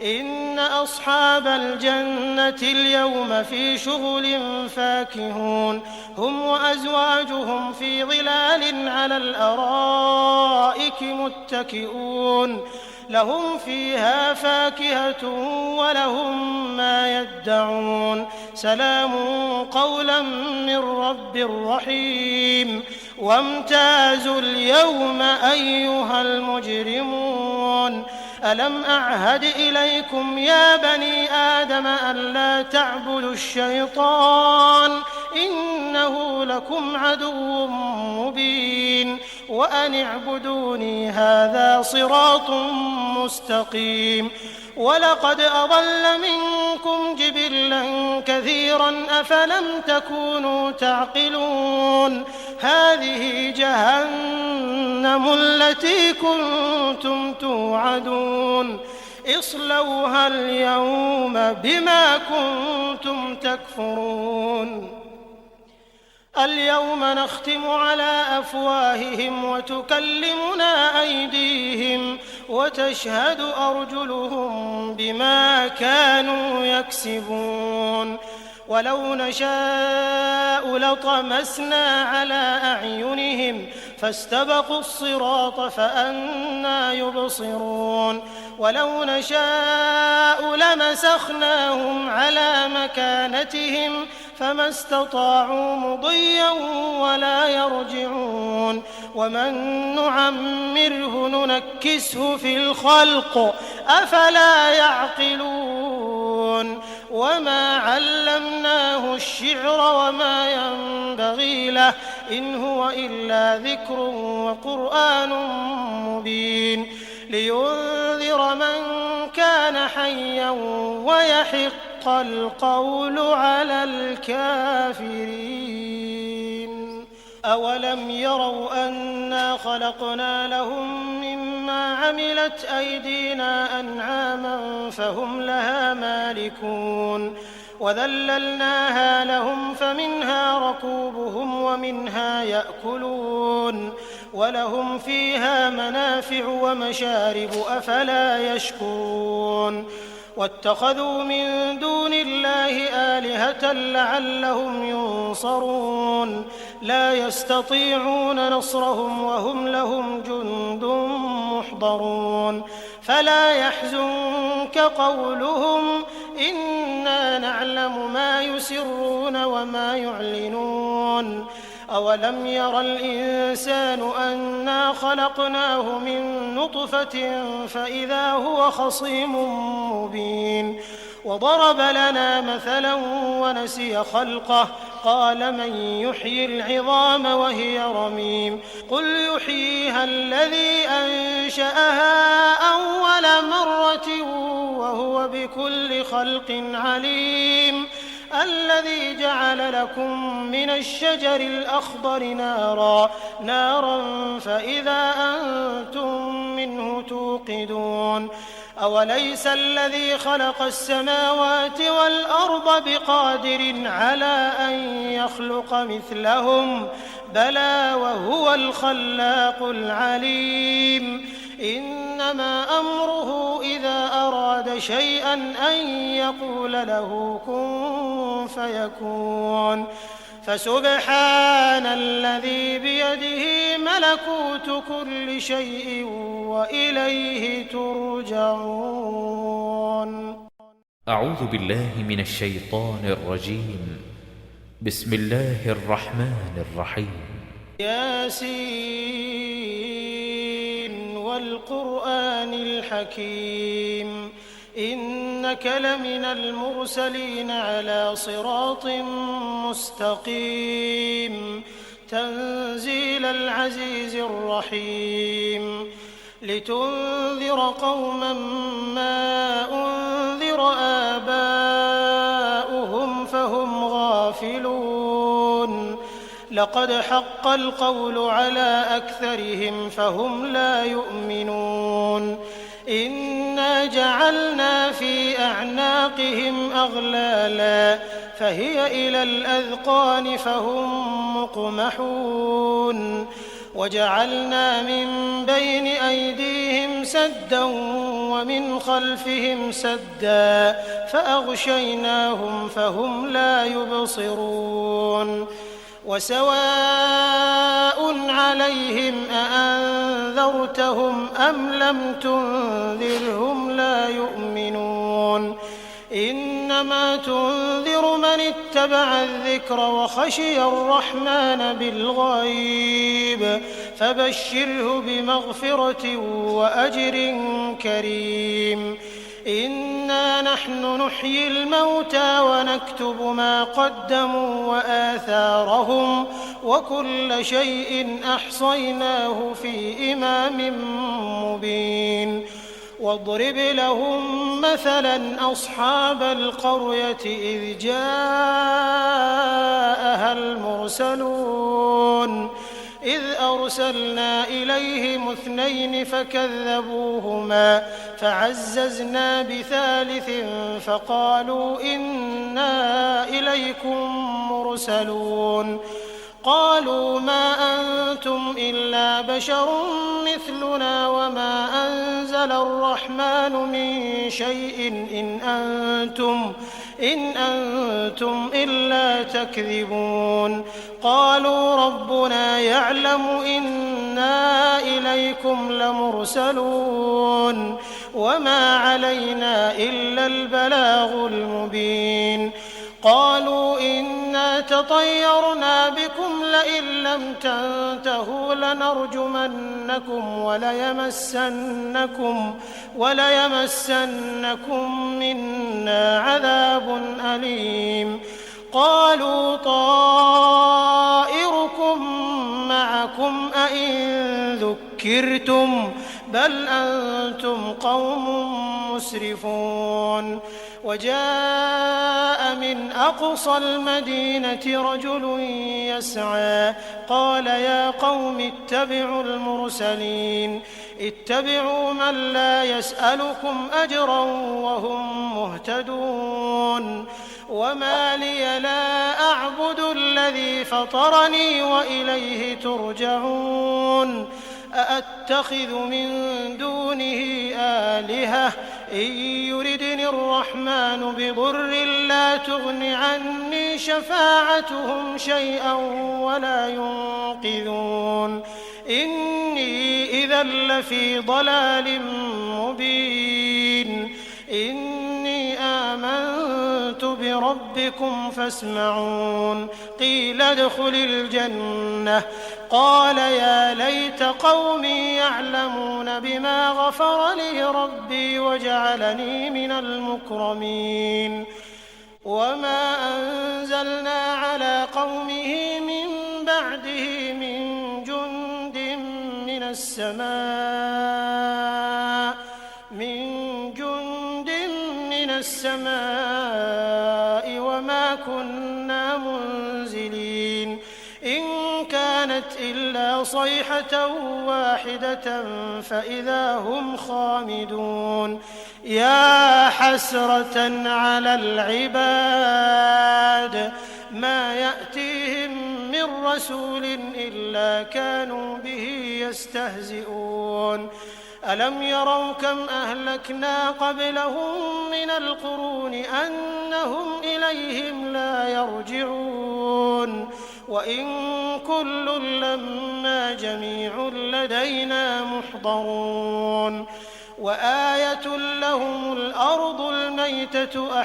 إن أصحاب الجنة اليوم في شغل فاكهون هم وأزواجهم في ظلال على الأرائك متكئون لهم فيها فاكهة ولهم ما يدعون سلام قولا من رب رحيم وامتازوا اليوم أيها المجرمون ألم أعهد إليكم يا بني آدم ألا تعبدوا الشيطان إنه لكم عدو مبين وأن اعبدوني هذا صراط مستقيم ولقد أضل منكم جبلا كثيرا أفلم تكونوا تعقلون هذه جهنم التي كنتم توعدون اصلوها اليوم بما كنتم تكفرون اليوم نختم على أفواههم وتكلمنا أيديهم وتشهد أرجلهم بما كانوا يكسبون ولو نشاء لطمسنا على أعينهم فاستبقوا الصراط فأنى يبصرون ولو نشاء لمسخناهم على مكانتهم فما استطاعوا مضيا ولا يرجعون ومن نعمره ننكسه في الخلق أفلا يعقلون وما علمناه الشعر وما ينبغي له إن هو إلا ذكر وقرآن مبين لينذر من كان حيا ويحق القول على الكافرين أولم يروا أنا خلقنا لهم مما عملت أيدينا أنعاما فهم لها مالكون وذللناها لهم فمنها ركوبهم ومنها يأكلون ولهم فيها منافع ومشارب أفلا يشكرون واتخذوا من دون الله آلهة لعلهم ينصرون لا يستطيعون نصرهم وهم لهم جند محضرون فلا يحزنك قولهم إنا نعلم ما يسرون وما يعلنون أولم ير الإنسان أنا خلقناه من نطفة فإذا هو خصيم مبين وضرب لنا مثلا ونسي خلقه قال من يحيي العظام وهي رميم قل يحييها الذي أنشأها أول مرة وهو بكل خلق عليم الذي جعل لكم من الشجر الأخضر نارا فإذا أنتم منه توقدون أوليس الذي خلق السماوات والأرض بقادر على أن يخلق مثلهم بلى وهو الخلاق العليم إنما أمره إذا أراد شيئا أن يقول له كن فيكون فسبحان الذي بيده ملكوت كل شيء وإليه ترجعون. أعوذ بالله من الشيطان الرجيم. بسم الله الرحمن الرحيم. ياسين والقرآن الحكيم إنك لمن المرسلين على صراط مستقيم تنزيل العزيز الرحيم لتنذر قوما ما أنذر آباؤهم فهم غافلون لقد حق القول على أكثرهم فهم لا يؤمنون إنا جعلنا في أعناقهم أغلالا فهي إلى الأذقان فهم مقمحون وجعلنا من بين أيديهم سدا ومن خلفهم سدا فأغشيناهم فهم لا يبصرون وسواء عليهم أأنذرتهم أم لم تنذرهم لا يؤمنون إنما تنذر من اتبع الذكر وخشي الرحمن بالغيب فبشره بمغفرة وأجر كريم إنا نحن نحيي الموتى ونكتب ما قدموا وآثارهم وكل شيء أحصيناه في إمام مبين واضرب لهم مثلا أصحاب القرية إذ جاءها المرسلون إذ أرسلنا إليهم 2 فكذبوهما فعززنا بثالث فقالوا إنا إليكم مرسلون قالوا ما أنتم إلا بشر مثلنا وما أنزل الرحمن من شيء إن أنتم إلا تكذبون قالوا ربنا يعلم إنا إليكم لمرسلون وما علينا إلا البلاغ المبين قالوا إنا تطيرنا بكم لئن لم تنتهوا لنرجمنكم وليمسنكم منا عذاب أليم قالوا طائركم معكم أئن ذكرتم بل أنتم قوم مسرفون وجاء من أقصى المدينة رجل يسعى قال يا قوم اتبعوا المرسلين اتبعوا من لا يسألكم أجرا وهم مهتدون وما لي لا أعبد الذي فطرني وإليه ترجعون أأتخذ من دونه آلهة إن يردني الرحمن بضر لا تغن عني شفاعتهم شيئا ولا ينقذون إني إذا لفي ضلال مبين إني آمنت بربي ربكم فاسمعون قيل ادخل الجنة قال يا ليت قومي يعلمون بما غفر لي ربي وجعلني من المكرمين وما أنزلنا على قومه من بعده من جند من السماء وما كنا منزلين إن كانت إلا صيحة واحدة فإذا هم خامدون يا حسرة على العباد ما يأتيهم من رسول إلا كانوا به يستهزئون ألم يروا كم أهلكنا قبلهم من القرون أنهم إليهم لا يرجعون وإن كل لما جميع لدينا محضرون وآية لهم الأرض الميتة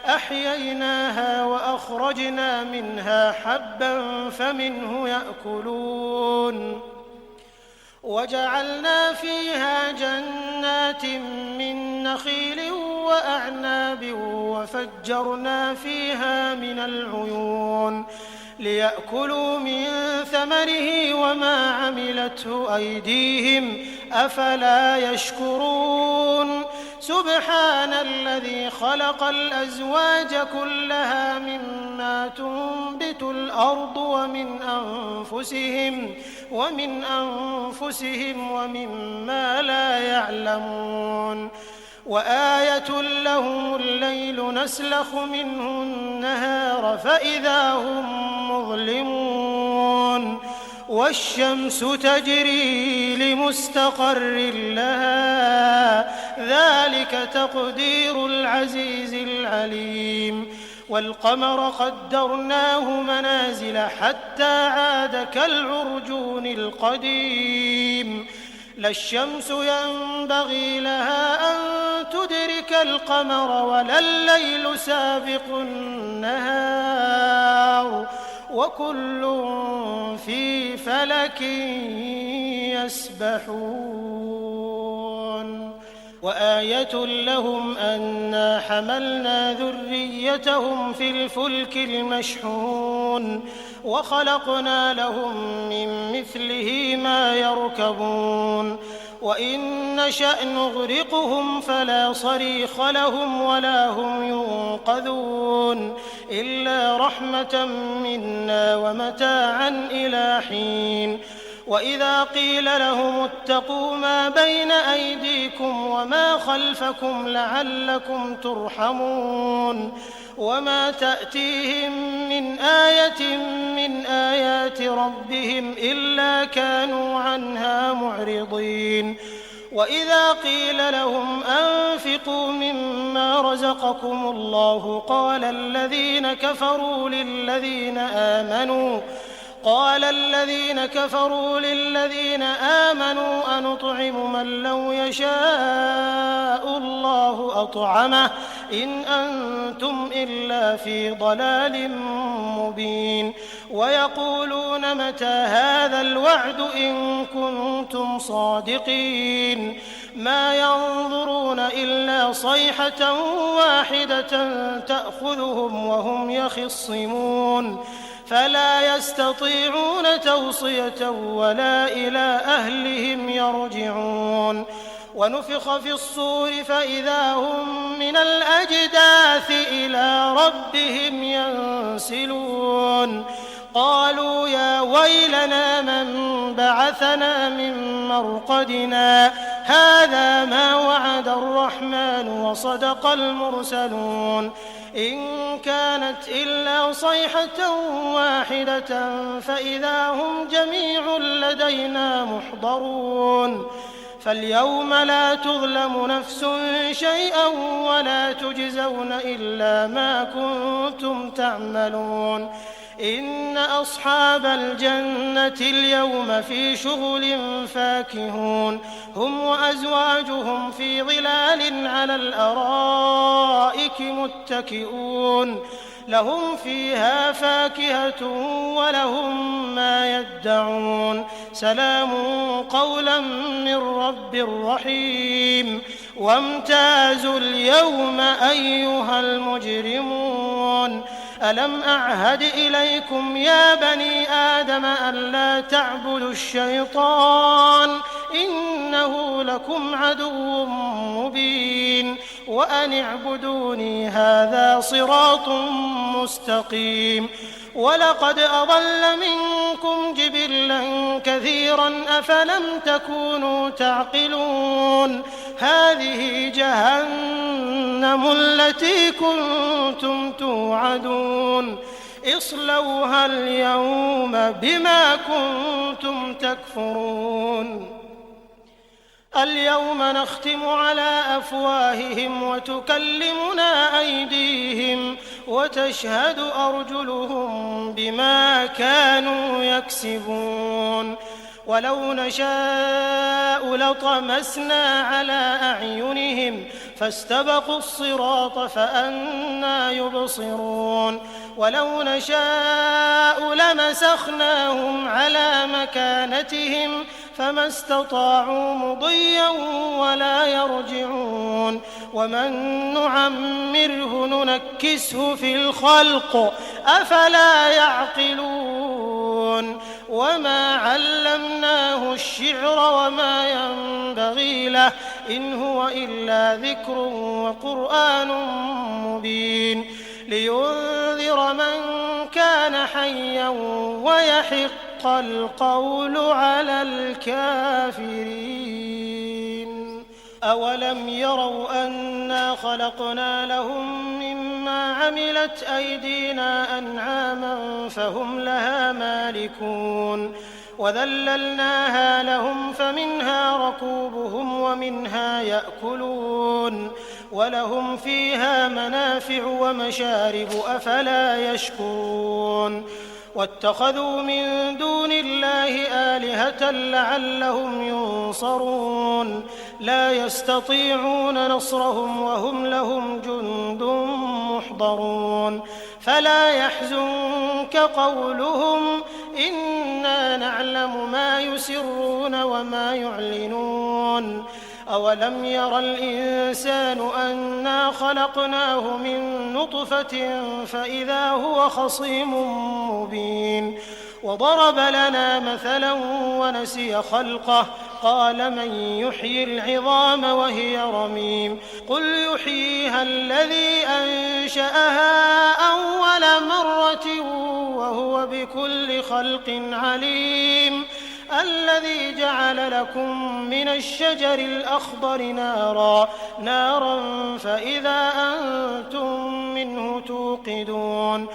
أحييناها وأخرجنا منها حبا فمنه يأكلون وجعلنا فيها جنات من نخيل وأعناب وفجرنا فيها من العيون ليأكلوا من ثمره وما عملته أيديهم أفلا يشكرون سبحان الذي خلق الأزواج كلها مما تنبت الأرض ومن أنفسهم ومما لا يعلمون وآية لهم الليل نسلخ منه النهار فإذا هم مظلمون والشمس تجري لمستقر لها ذلك تقدير العزيز العليم والقمر قدرناه منازل حتى عاد كالعرجون القديم لا الشمس ينبغي لها أن تدرك القمر ولا الليل سابق النهار وكل في فلك يسبحون وآية لهم أنا حملنا ذريتهم في الفلك المشحون وخلقنا لهم من مثله ما يركبون وإن نشأ نغرقهم فلا صريخ لهم ولا هم ينقذون إلا رحمة منا ومتاعا إلى حين وإذا قيل لهم اتقوا ما بين أيديكم وما خلفكم لعلكم ترحمون وما تأتيهم من آية من آيات ربهم إلا كانوا عنها معرضين وإذا قيل لهم أنفقوا مما رزقكم الله قال الذين كفروا للذين آمنوا أنطعم من لو يشاء الله أطعمه إن أنتم إلا في ضلال مبين ويقولون متى هذا الوعد إن كنتم صادقين ما ينظرون إلا صيحة واحدة تأخذهم وهم يخصمون فلا يستطيعون توصية ولا إلى أهلهم يرجعون ونفخ في الصور فإذا هم من الأجداث إلى ربهم ينسلون قالوا يا ويلنا من بعثنا من مرقدنا هذا ما وعد الرحمن وصدق المرسلون إن كانت إلا صيحة واحدة فإذا هم جميع لدينا محضرون فاليوم لا تظلم نفس شيئا ولا تجزون إلا ما كنتم تعملون إن أصحاب الجنة اليوم في شغل فاكهون هم وأزواجهم في ظلال على الأرائك متكئون لهم فيها فاكهة ولهم ما يدعون سلام قولا من رب رحيم وامتازوا اليوم أيها المجرمون ألم أعهد إليكم يا بني آدم ألا تعبدوا الشيطان إنه لكم عدو مبين وأن اعبدوني هذا صراط مستقيم ولقد أضل منكم جبلا كثيرا أفلم تكونوا تعقلون هذه جهنم التي كنتم توعدون اصلوها اليوم بما كنتم تكفرون اليوم نختم على أفواههم وتكلمنا أيديهم وتشهد أرجلهم بما كانوا يكسبون ولو نشاء لطمسنا على أعينهم فاستبقوا الصراط فأنى يبصرون ولو نشاء لمسخناهم على مكانتهم فما استطاعوا مضيا ولا يرجعون ومن نعمره ننكسه في الخلق أفلا يعقلون وما علمناه الشعر وما ينبغي له إن هو إلا ذكر وقرآن مبين لينذر من كان حيا ويحق القول على الكافرين أولم يروا أنا خلقنا لهم مما عملت أيدينا أنعاما فهم لها مالكون وذللناها لهم فمنها ركوبهم ومنها يأكلون ولهم فيها منافع ومشارب أفلا يشكرون واتخذوا من دون الله آلهة لعلهم ينصرون لا يستطيعون نصرهم وهم لهم جند محضرون فلا يحزنك قولهم إنا نعلم ما يسرون وما يعلنون أولم ير الإنسان أنا خلقناه من نطفة فإذا هو خصيم مبين وضرب لنا مثلا ونسي خلقه قال من يحيي العظام وهي رميم قل يحييها الذي أنشأها أول مرة وهو بكل خلق عليم الذي جعل لكم من الشجر الأخضر نارا فإذا أنتم منه توقدون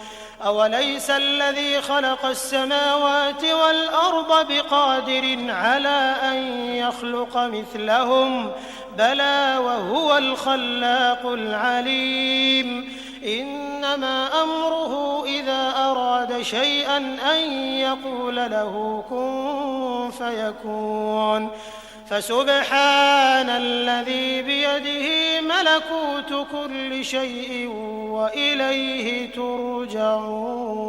أوليس الذي خلق السماوات والأرض بقادر على أن يخلق مثلهم بلى وهو الخلاق العليم إنما أمره إذا أراد شيئا أن يقول له كن فيكون فسبحان الذي بيده ملكوت كل شيء وإليه ترجعون